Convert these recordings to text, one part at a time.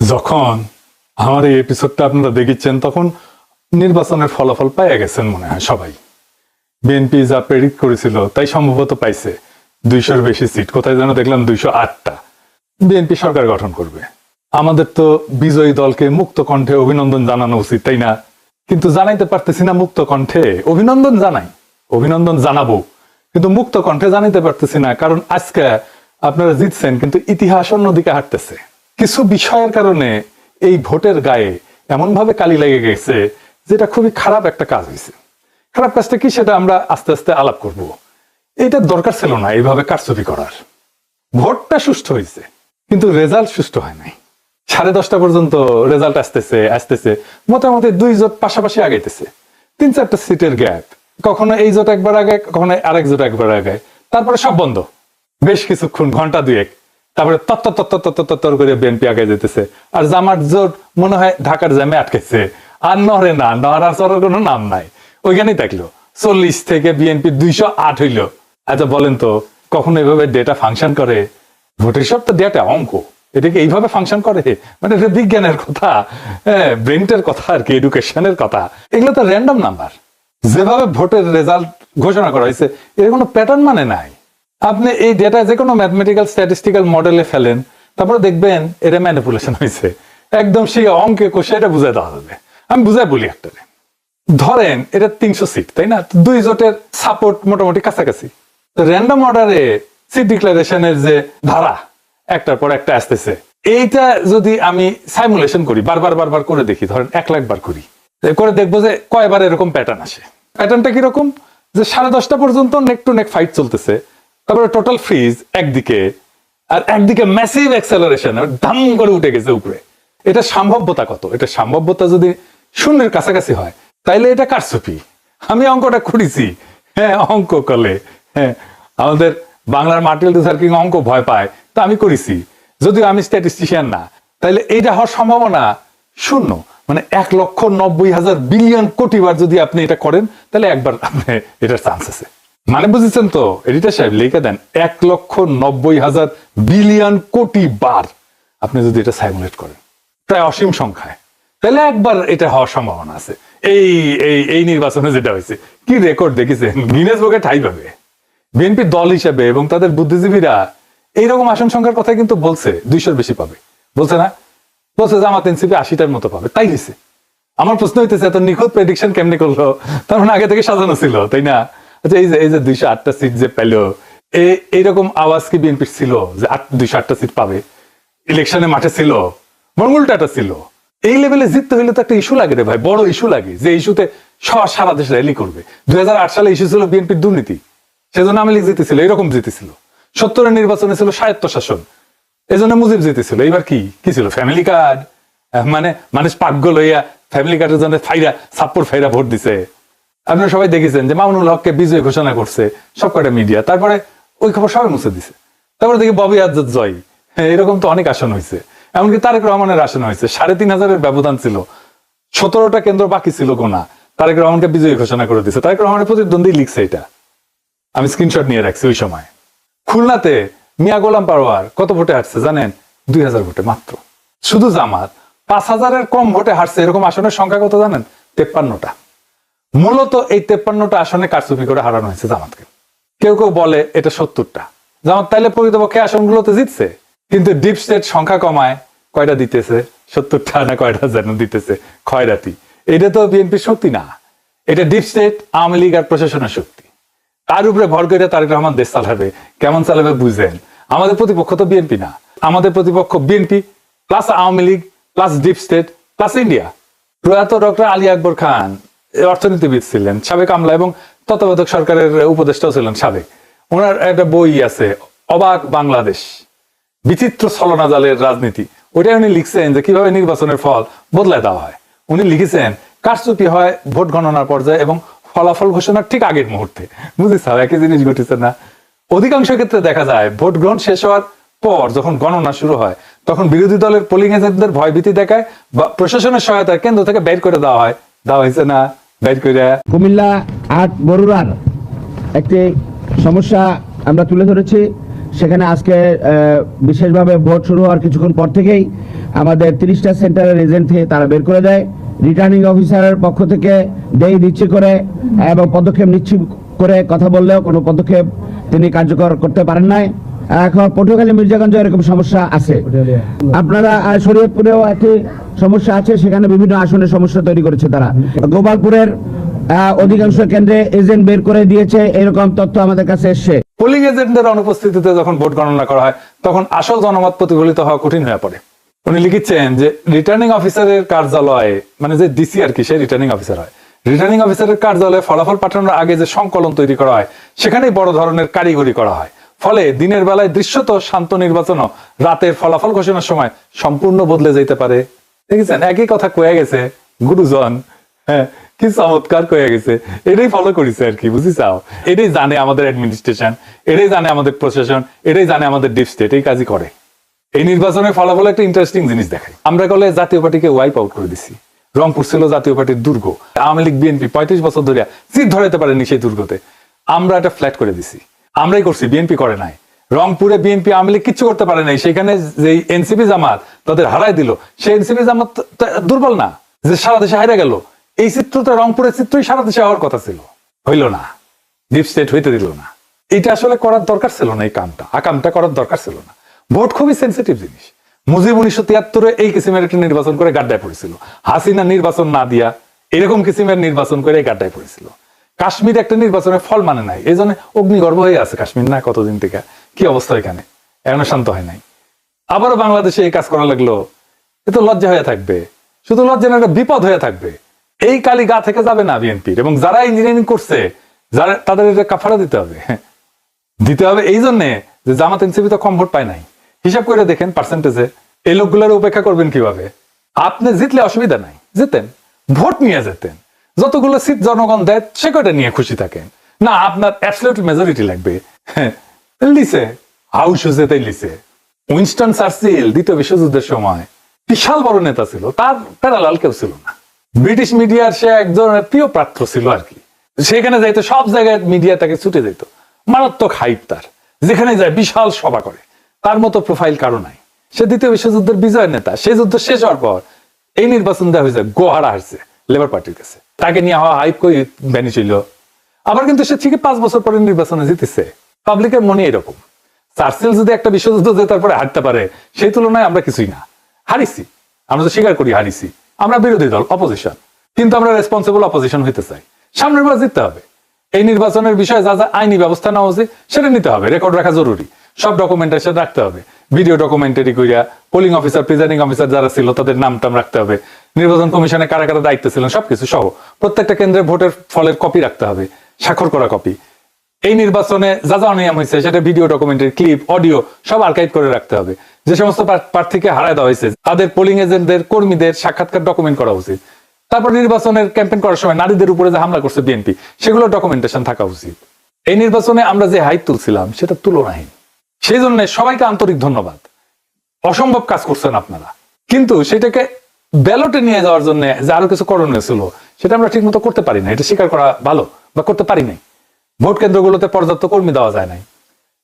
যখন আমার এই এপিসোডটা আপনারা দেখেছেন তখন নির্বাচনের ফলাফল পাইয়া গেছেন মনে হয় সবাই। বিএনপি যা প্রেডিক্ট করেছিল তাই সম্ভবত পাইছে 200-র বেশি সিট, কোথায় যেন দেখলাম 208টা। বিএনপি সরকার গঠন করবে। আমাদের তো বিজয়ী দলকে মুক্ত কণ্ঠে অভিনন্দন জানানো উচিত, তাই না? কিন্তু জানাইতে পারতেছি না মুক্ত কণ্ঠে। অভিনন্দন জানাই, অভিনন্দন জানাবো, কিন্তু মুক্ত কণ্ঠে জানাইতে পারতেছি না, কারণ আজকে আপনারা জিতছেন কিন্তু ইতিহাস অন্যদিকে হাঁটতেছে। কিছু বিষয়ের কারণে এই ভোটের গায়ে এমন ভাবে কালি লেগে গেছে যেটা খুবই খারাপ একটা কাজ হয়েছে। খারাপ কাজটা কি সেটা আমরা আস্তে আস্তে আলাপ করব। এইটা দরকার ছিল না এইভাবে কারচুপি করার। ভোটটা সুষ্ঠু হয়েছে কিন্তু রেজাল্ট সুষ্ঠু হয় নাই। 10:30 পর্যন্ত রেজাল্ট আসতেছে মোটামুটি 2 জোট পাশাপাশি আগাইতেছে, 3-4টা সিটের গ্যাপ, কখনো এই জোট একবার আগে, কখনো আরেক জোট একবার আগে, তারপরে সব বন্ধ বেশ কিছুক্ষণ, ঘন্টা 2-1, তারপরে তত্তর করে বিএনপি আগে যেতেছে। আর জামাত জোট মনে হয় ঢাকার জ্যামে আটকেছে, আর নড়ে না, নড়ার চড়ার কোনো নাম নাই, ওইখানেই থাকলো। 40 থেকে বিএনপি 208 হইল। আচ্ছা বলেন তো, কখনো এইভাবে ডেটা ফাংশন করে? ভোটের সব তো ডেটা অঙ্ক, এটাকে এইভাবে ফাংশন করে? মানে এটা বিজ্ঞানের কথা, ব্রেনটের কথা আর কি, এডুকেশনের কথা। এগুলো তো র্যান্ডম নাম্বার। যেভাবে ভোটের রেজাল্ট ঘোষণা করা হয়েছে এর কোনো প্যাটার্ন মানে নাই। আপনি এই ডেটা যে কোনো ম্যাথমেটিক্যাল স্ট্যাটিস্টিক্যাল মডেলে ফেলেন, তারপরে দেখবেন এটা ম্যানিপুলেশন হয়েছে। একদম সেই অঙ্কে কষে এটা বুঝাই দেওয়া যাবে। আমি বুঝাই বলি একটা, ধরেন এটা 300 সিট, তাই না? 2 জোটের সাপোর্ট মোটামুটি কাছাকাছি। র্যান্ডম অর্ডারে সিট ডিক্লারেশনের যে ধারা একটার পর একটা আসতেছে, এইটা যদি আমি সাইমুলেশন করি, বারবার করে দেখি, ধরেন 1 লাখ বার করি, করে দেখবো যে কয়বার এরকম প্যাটার্ন আসে। প্যাটার্নটা কিরকম? যে 10:30 পর্যন্ত নেক টু নেক ফাইট চলতেছে, তারপরে টোটাল ফ্রিজ একদিকে, আর একদিকে ম্যাসিভ অ্যাক্সেলারেশন, দাম করে উঠে গেছে উপরে। এটা সম্ভাব্যতা কত? এটা সম্ভাব্যতা যদি 0-এর কাছাকাছি হয় তাইলে এটা কারচুপি। আমি অঙ্কটা করেছি, হ্যাঁ, অঙ্ক করলে, হ্যাঁ, আমাদের বাংলার মার্টিন লুথার কিং অঙ্ক ভয় পায়, তা আমি করেছি, যদিও আমি স্ট্যাটিস্টিশিয়ান না। তাইলে এইটা হওয়ার সম্ভাবনা 0, মানে 1,90,000 বিলিয়ন কোটি বার যদি আপনি এটা করেন তাহলে একবার আপনি এটার চান্স আছে। মানে বুঝেছেন তো? এডিটর সাহেব লিখে দেন 1,90,000 বিলিয়ন কোটি বার আপনি যদি এটা সাইমুলেট করেন, প্রায় অসীম সংখ্যায়, তাহলে একবার এটা হওয়ার সম্ভাবনা আছে। এই এই এই নির্বাচনে যেটা হয়েছে, কি রেকর্ড দেখেছেন, গিনেস বুকে ঠাঁই পাবে। বিএনপি দল হিসেবে এবং তাদের বুদ্ধিজীবীরা এইরকম আসন সংখ্যার কথা কিন্তু বলছে 200-র বেশি পাবে, বলছে না? বলছে জামাত এনসিপি 80টার মতো পাবে, তাই হয়েছে। আমার প্রশ্ন হইতেছে এত নিখুঁত প্রেডিকশন কেমনে করলো? তার মানে আগে থেকে সাজানো ছিল, তাই না? আচ্ছা, এই যে 208টা সিট যে পেলো, এইরকম আওয়াজ কি বিএনপির ছিল যে 208টা সিট পাবে? ইলেকশনে মাঠে ছিল, মঙ্গলটাটা ছিল। এই লেভেলে জিততে হইলে তো একটা ইস্যু লাগে রে ভাই, বড় ইস্যু লাগে, যে ইস্যুতে সারা দেশ র্যালি করবে। 2008 সালে ইস্যু ছিল বিএনপির দুর্নীতি, সেজন্য আওয়ামী লীগ জিতেছিল, এরকম জিতেছিল। 70-এর নির্বাচনে ছিল স্বায়ত্ত শাসন, এই জন্য মুজিব জিতেছিল। এবার কি ছিল? ফ্যামিলি কার্ড, মানে মানুষ পাগল হইয়া ফ্যামিলি কার্ডের জন্য ফাইরা ভোট দিছে। আপনারা সবাই দেখেছেন যে মামুনুল হককে বিজয় ঘোষণা করছে সব কটা মিডিয়া, তারপরে ওই খবর সবাই মুছে দিছে। তারপরে দেখি ববি আজাদ জয়, এরকম তো অনেক আসন হয়েছে। এমনকি তারেক রহমানের আসন হয়েছে, 3,500-এর ব্যবধান ছিল, 17টা কেন্দ্র বাকি ছিল গোনা, তারেক রহমানকে বিজয়ী ঘোষণা করে দিছে। তারেক রহমানের প্রতিদ্বন্দ্বী লিখছে, এটা আমি স্ক্রিনশট নিয়ে রাখছি। ওই সময় খুলনাতে মিয়া গোলাম পারোয়ার কত ভোটে হারছে জানেন? 2,000 ভোটে মাত্র। শুধু জামাত 5,000-এর কম ভোটে হারছে। এরকম আসনের সংখ্যা কত জানেন? 53টা। মূলত এই 53টা আসনে কারচুপি করে হারানো হয়েছে জামাতকে। কেউ কেউ বলে এটা 70টা। জামাত তাইলে প্রকৃতপক্ষে আসনগুলোতে জিতছে, কিন্তু ডিপ স্টেট সংখ্যা কমায় কয়টা দিতেছে? 70টা না কয়টা যেন দিতেছে, খয়রাতি। এটা তো বিএনপির শক্তি না, এটা ডিপ স্টেট, আওয়ামী লীগ আর প্রশাসনের শক্তি। তার উপরে ভর করে তারেক রহমান দেশ চালাবে। কেমন চালাবে বুঝেন? আমাদের প্রতিপক্ষ তো বিএনপি না, আমাদের প্রতিপক্ষ BNP plus Awami League plus deep state plus India. প্রয়াত ডক্টর আলী আকবর খান অর্থনীতিবিদ ছিলেন, সাবেক আমলা এবং তত্ত্বাবধায়ক সরকারের উপদেষ্টাও ছিলেন সাবেক। ওনার একটা বই আছে, অবাক বাংলাদেশ, বিচিত্র ছলনাজালের রাজনীতি। ওইটা উনি লিখছেন যে কিভাবে নির্বাচনের ফল বদলায় দেওয়া হয়। উনি লিখেছেন কারচুপি হয় ভোট গণনার পর্যায়ে এবং ফলাফল ঘোষণার ঠিক আগের মুহূর্তে। বুঝেছ, একই জিনিস ঘটেছে না? অধিকাংশ ক্ষেত্রে দেখা যায় ভোট গ্রহণ শেষ হওয়ার পর যখন গণনা শুরু হয় তখন বিরোধী দলের পোলিং এজেন্টদের ভয়ভীতি দেখায় বা প্রশাসনের সহায়তায় কেন্দ্র থেকে বের করে দেওয়া হয়। দেওয়া হয়েছে না? বের করে কুমিল্লা 8 বরুড়ার একটি সমস্যা আমরা তুলে ধরেছি। সেখানে আজকে বিশেষভাবে ভোট শুরু হওয়ার কিছুক্ষণ পর থেকেই আমাদের 30টা সেন্টারের এজেন্ট থেকে তারা বের করে দেয়। রিটার্নিং অফিসারের পক্ষ থেকে দেই দিচ্ছে করে এবং পদক্ষেপ নিচ্ছি করে কথা বললেও কোনো পদক্ষেপ তিনি কার্যকর করতে পারেন নাই। এখন পটুয়াখালী মির্জাগঞ্জ এরকম সমস্যা আছে। আপনারা শরীয়তপুরেও একটি সমস্যা আছে, সেখানে বিভিন্ন আসনের সমস্যা তৈরি করেছে তারা। গোপালপুরের অধিকাংশ কেন্দ্রে এজেন্ট বের করে দিয়েছে, এরকম তথ্য আমাদের কাছে এসছে। পোলিং এজেন্টদের অনুপস্থিতিতে যখন ভোট গণনা করা হয় তখন আসল জনমত প্রতিফলিত হওয়া কঠিন হয়ে পড়ে। উনি লিখেছেন যে রিটার্নিং অফিসারের কার্যালয়ে, মানে যে ডিসি আর কি, সে রিটার্নিং অফিসার হয়, রিটার্নিং অফিসারের কার্যালয়ে ফলাফল পাঠানোর আগে যে সংকলন তৈরি করা হয় সেখানেই বড় ধরনের কারিগরি করা হয়। ফলে দিনের বেলায় দৃশ্যত শান্ত নির্বাচনও রাতের ফলাফল ঘোষণার সময় সম্পূর্ণ বদলে যেতে পারে। দেখেছেন, একই কথা কয়ে গেছে গুরুজন। হ্যাঁ, কি চমৎকার কয়ে গেছে। এটাই ফলো করেছে আর কি, বুঝি চাও। এটাই জানে আমাদের অ্যাডমিনিস্ট্রেশন, এটাই জানে আমাদের প্রশাসন, এটাই জানে আমাদের ডিপ স্টেট। এই কাজই করে। এই নির্বাচনের ফলাফল একটা ইন্টারেস্টিং জিনিস দেখায়। আমরা কলে জাতীয় পার্টিকে ওয়াইপ আউট করে দিছি। রংপুর ছিল জাতীয় পার্টির দুর্গ। আওয়ামী লীগ বিএনপি 35 বছর ধরে সিট ধরাইতে পারেনি সেই দুর্গতে। আমরা এটা ফ্ল্যাট করে দিছি। আমরাই করছি, বিএনপি করে নাই। রংপুরে বিএনপি আওয়ামী লীগ কিচ্ছু করতে পারে নাই। সেখানে যে এনসিপি জামাত তাদের হারাই দিল, সেই এনসিপি জামাত দুর্বল না যে সারা দেশে হারিয়ে গেল। এই চিত্রটা, রংপুরের চিত্রই সারা দেশে হওয়ার কথা ছিল, হইল না। ডিপ স্টেট হইতে দিল না। এটা আসলে করার দরকার ছিল না। এই আকামটা করার দরকার ছিল না। ভোট খুবই সেন্সিটিভ জিনিস। মুজিব 1973 এই কিসিমের একটা নির্বাচন করে গাড্ডায় পড়েছিল। হাসিনা নির্বাচন না দিয়া এরকম কিসিমের নির্বাচন করে গাড্ডায় পড়েছিল। কাশ্মীর একটা নির্বাচনের ফল মানে নাই, এই জন্য অগ্নিগর্ভ হয়ে আছে কাশ্মীর না কতদিন থেকে। কি অবস্থা এখানে, এখনো শান্ত হয় নাই। আবারও বাংলাদেশে এই কাজ করা লাগলো। এ তো লজ্জা হয়ে থাকবে, শুধু লজ্জা না, একটা বিপদ হয়ে থাকবে। এই কালি গা থেকে যাবে না বিএনপির। এবং যারা ইঞ্জিনিয়ারিং করছে, যারা, তাদের এটা কাফারা দিতে হবে। দিতে হবে এই জন্যে যে জামাত এনসিপি তো কম ভোট পায় নাই। হিসাব করে দেখেন পার্সেন্টেজে। এই লোকগুলোর উপেক্ষা করবেন কিভাবে? আপনি জিতলে অসুবিধা নাই, যেতেন, ভোট নিয়ে যেতেন। যতগুলো সিট জনগণ দেয় সে কয়টা নিয়ে খুশি থাকেন না। আপনার অ্যাবসলিউট মেজরিটি লাগবে। লিসে হাউস যেতেই লিসে। উইনস্টন চার্চিল দ্বিতীয় বিশ্বযুদ্ধের সময় বিশাল বড় নেতা ছিল, তার প্যারালাল কেউ ছিল না। ব্রিটিশ মিডিয়ার সে একজন প্রিয় পাত্র ছিল আর কি। সেখানে যাইতো, সব জায়গায় মিডিয়া তাকে ছুটে যেত। মারাত্মক হাইপ তার, যেখানে যায় বিশাল সভা করে। তার মতো প্রোফাইল কারো নাই। সে দ্বিতীয় বিশ্বযুদ্ধের বিজয় নেতা। সেই যুদ্ধ শেষ হওয়ার পর এই নির্বাচন দেওয়া হয়েছে, গোহারা হারছে লেবার পার্টির কাছে। তাকে নিয়ে হওয়া হাইপ কই ভ্যানিশ হইল। আবার কিন্তু সে ঠিকই 5 বছর পরে নির্বাচনে জিতেছে। পাবলিকের মনে এরকম। চার্চিল যদি একটা বিশ্বযুদ্ধ জেতার পরে হারতে পারে, সেই তুলনায় আমরা কিছুই না। হারিছি, আমরা তো স্বীকার করি হারিছি। আমরা বিরোধী দল, অপোজিশন, কিন্তু আমরা রেসপন্সিবল অপোজিশন হইতে চাই। সামনের বার জিততে হবে। এই নির্বাচনের বিষয়ে যা যা আইনি ব্যবস্থা নেওয়া উচিত সেটা নিতে হবে। রেকর্ড রাখা জরুরি, সব ডকুমেন্টেশন রাখতে হবে। ভিডিও ডকুমেন্টারি কইরা পোলিং অফিসার, প্রিজাইডিং অফিসার যারা ছিল তাদের নাম টাম রাখতে হবে। নির্বাচন কমিশনে কারা কারা দায়িত্ব ছিলেন সবকিছু সহ প্রত্যেকটা কেন্দ্রে ভোটের ফলের কপি রাখতে হবে, স্বাক্ষর করা কপি। এই নির্বাচনে যা যা অনিয়ম হয়েছে সেটা ভিডিও ডকুমেন্টারি, ক্লিপ, অডিও সব আর্কাইভ করে রাখতে হবে। যে সমস্ত প্রার্থীকে হারায় দেওয়া হয়েছে তাদের পোলিং এজেন্টদের, কর্মীদের সাক্ষাৎকার ডকুমেন্ট করা উচিত। তারপর নির্বাচনের ক্যাম্পেইন করার সময় নারীদের উপরে যে হামলা করছে বিএনপি, সেগুলো ডকুমেন্টেশন থাকা উচিত। এই নির্বাচনে আমরা যে হাইপ তুলছিলাম সেটা তুলনাহীন। সেই জন্য সবাইকে আন্তরিক ধন্যবাদ। অসম্ভব কাজ করছেন আপনারা। কিন্তু সেটাকে ব্যালটে নিয়ে যাওয়ার জন্য যে আরো কিছু করণীয় ছিল সেটা আমরা ঠিক মতো করতে পারি না। এটা স্বীকার করা ভালো, বা করতে পারি নাই। ভোট কেন্দ্রগুলোতে পর্যাপ্ত কর্মী দেওয়া যায় নাই।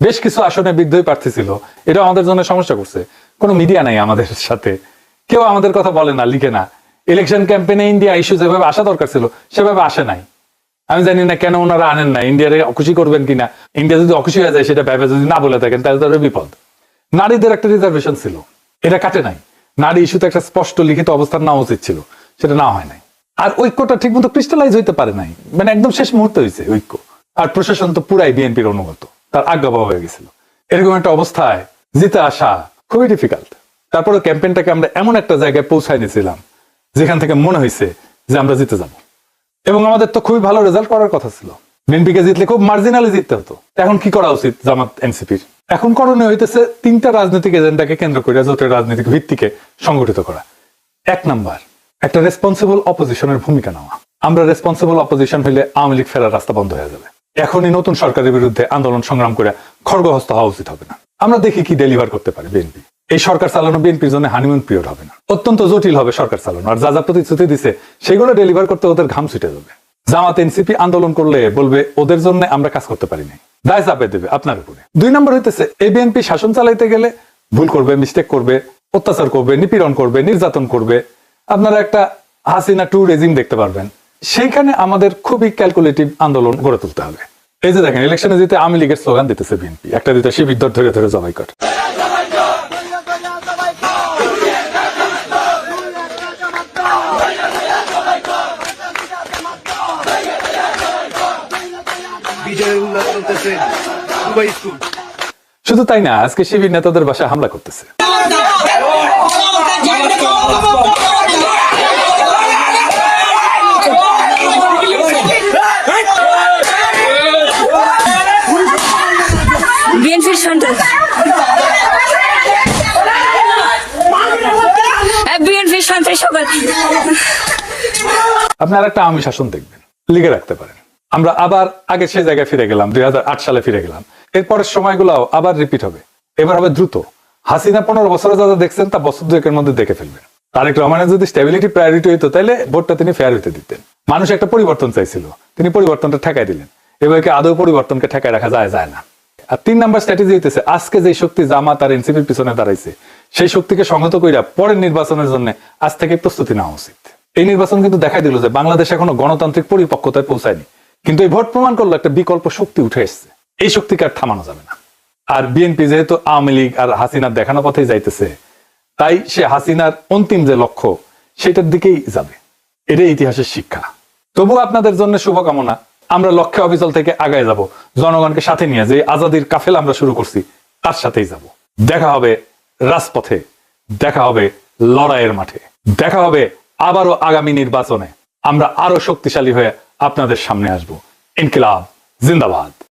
বেশ কিছু আসনে বিদ্রোহী প্রার্থী ছিল, এটা আমাদের জন্য সমস্যা করছে। কোনো মিডিয়া নাই আমাদের সাথে, কেউ আমাদের কথা বলে না, লিখে না। ইলেকশন ক্যাম্পেইনে ইন্ডিয়া ইস্যু যেভাবে আসা দরকার ছিল সেভাবে আসে নাই। আমি জানি না কেন ওনারা আনেন না। ইন্ডিয়ারে অখুশি করবেন কিনা, ইন্ডিয়া যদি অখুশি হয়ে যায় সেটা ভেবে যদি না বলে থাকেন তাহলে তাদের বিপদ। নারীদের একটা রিজার্ভেশন ছিল, এটা কাটে নাই। নারী ইস্যুতে একটা স্পষ্ট লিখিত অবস্থান নেওয়া উচিত ছিল, সেটা না হয় নাই। আর ঐক্যটা ঠিক মতো ক্রিস্টালাইজ হইতে পারে নাই, মানে একদম শেষ মুহূর্তে হয়েছে ঐক্য। আর প্রশাসন তো পুরাই বিএনপির অনুগত, তার আজ্ঞাবহ হয়ে গেছিল। এরকম একটা অবস্থায় জিতে আসা খুবই ডিফিকাল্ট। তারপরে ক্যাম্পেইনটাকে আমরা এমন একটা জায়গায় পৌঁছায় নিয়েছিলাম যেখান থেকে মনে হয়েছে যে আমরা জিতে যাব। এবং আমাদের তো খুবই ভালো রেজাল্ট করার কথা ছিল। বিএনপিকে জিতলে খুব মার্জিনালি জিততে হতো। এখন কি করা উচিত জামাত এনসিপির? এখন করণীয় হইতেছে 3টা রাজনৈতিক এজেন্ডাকে কেন্দ্র করে জোটের রাজনৈতিক ভিত্তিকে সংগঠিত করা। 1 নাম্বার, একটা রেসপন্সিবল অপোজিশনের ভূমিকা নেওয়া। আমরা রেসপন্সিবল অপোজিশন হইলে আওয়ামী লীগ ফেরার রাস্তা বন্ধ হয়ে যাবে। এখনই নতুন সরকারের বিরুদ্ধে আন্দোলন সংগ্রাম করে খড়গহস্ত হওয়া উচিত হবে না। আমরা দেখি কি ডেলিভার করতে পারে বিএনপি। এই সরকার চালানো বিএনপির জন্য হানিমুন পিরিয়ড হবে না, অত্যন্ত জটিল হবে সরকার চালানো। আর যা যা প্রতিশ্রুতি দিছে সেগুলো ডেলিভার করতে ওদের ঘাম ছুটে যাবে। জামাত এনসিপি আন্দোলন করলে বলবে ওদের জন্য আমরা কাজ করতে পারি নাই, দায় চাপে দেবে আপনার উপরে। 2 নম্বর হইতেছে এই বিএনপি শাসন চালাইতে গেলে ভুল করবে, মিস্টেক করবে, অত্যাচার করবে, নিপীড়ন করবে, নির্যাতন করবে। আপনারা একটা হাসিনা টু রেজিম দেখতে পারবেন। সেইখানে আমাদের খুবই ক্যালকুলেটিভ আন্দোলন গড়ে তুলতে হবে। এই যে দেখেন, ইলেকশনে যেতে আওয়ামী লীগের স্লোগান দিতেছে বিএনপি, একটা দিতে শিবির ধরে ধরে জবাই কর। বিজয় উল্লাস চলতেছে দুবাই স্কুল। শুধু তাই না, আজকে শিবির নেতাদের বাসায় হামলা করতেছে। বিএনপির সন্ত্রাস, বিএনপির সন্ত্রাস সকল। আপনারা একটা আওয়ামী শাসন দেখবেন, লিগে রাখতে পারেন। আমরা আবার আগে সেই জায়গায় ফিরে গেলাম, 2008 সালে ফিরে গেলাম। এরপরের সময়গুলো আবার রিপিট হবে, এবার হবে দ্রুত। হাসিনা 15 বছরে যা যা দেখছেন তা বছর দুয়েকের মধ্যে দেখে ফেলবেন। তারেক রহমানের যদি স্টেবিলিটি প্রায়োরিটি হইতো, তাহলে ভোটটা তিনি ফেয়ার হইতে দিতেন। মানুষ একটা পরিবর্তন চাইছিল, তিনি পরিবর্তনটা ঠেকাই দিলেন। এবার কি আদৌ পরিবর্তনকে ঠেকাই রাখা যায় না। আর 3 নাম্বার স্ট্র্যাটেজি হইতেছে, আজকে যে শক্তি জামাত আর এনসিপির পিছনে দাঁড়াইছে, সেই শক্তিকে সংহত কইরা পরের নির্বাচনের জন্য আজ থেকে প্রস্তুতি নেওয়া উচিত। এই নির্বাচন কিন্তু দেখাই দিল যে বাংলাদেশ এখনো গণতান্ত্রিক পরিপক্কতায় পৌঁছায়নি, কিন্তু এই ভোট প্রমাণ করলো একটা বিকল্প শক্তি উঠে এসছে। এই শক্তিকে আর থামানো যাবে না। আর বিএনপি যেহেতু আওয়ামী লীগ আর হাসিনার দেখানো পথেই যাইতেছে, তাই সে হাসিনার অন্তিম যে লক্ষ্য সেটার দিকেই যাবে। এটাই ইতিহাসের শিক্ষা। তবুও আপনাদের জন্য শুভকামনা। আমরা লক্ষ্যে অবিচল থেকে আগায় যাব, জনগণকে সাথে নিয়ে যে আজাদির কাফেলা আমরা শুরু করছি তার সাথেই যাব। দেখা হবে রাজপথে, দেখা হবে লড়াইয়ের মাঠে, দেখা হবে আবারও আগামী নির্বাচনে। আমরা আরো শক্তিশালী হয়ে আপনাদের সামনে আসব। ইনকিলাব জিন্দাবাদ।